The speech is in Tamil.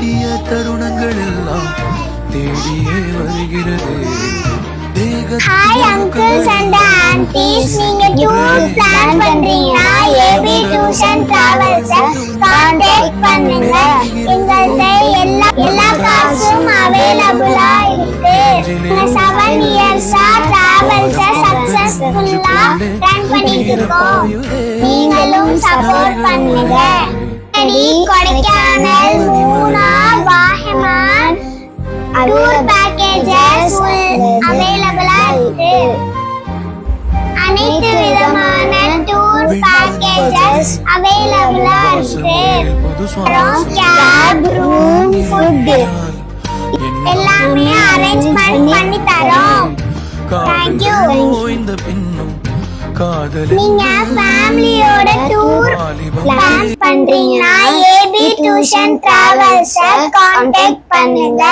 புதிய தருணங்கள் எல்லாம் தேடியே வருகிறது. ஹாய் அங்கிள்ஸ் அண்ட் ஆன்டிஸ், நீங்க டூர் பிளான் பண்றீங்கன்னா AB tours and travels contact பண்ணுங்க. எங்கள்ட்ட எல்லா காசும் அவேலபிளா இருக்கு. 7 இயர்ஸா டிராவல்ஸ் சக்சஸ்ஃபுல்லா ரன் பண்ணிட்டு இருக்கோம். நீங்களும் சப்போர்ட் பண்ணுங்க. கொடைக்கானல், மூணார், வாகமான் டூர் பேக்கேஜஸ் அவேலபிளா இருக்கு. அனைத்து விதமான டூர் பேக்கேஜஸ் அவேலபிளா இருக்கு. கேப், ரூம், ஃபுட் எல்லாமே அரேஞ்ச்மெண்ட் பண்ணி தரோம். Thank you. நீங்க ஃபேமிலியோட டூர் பிளான் பண்றீங்கன்னா AB tours and travels contact பண்ணுங்க.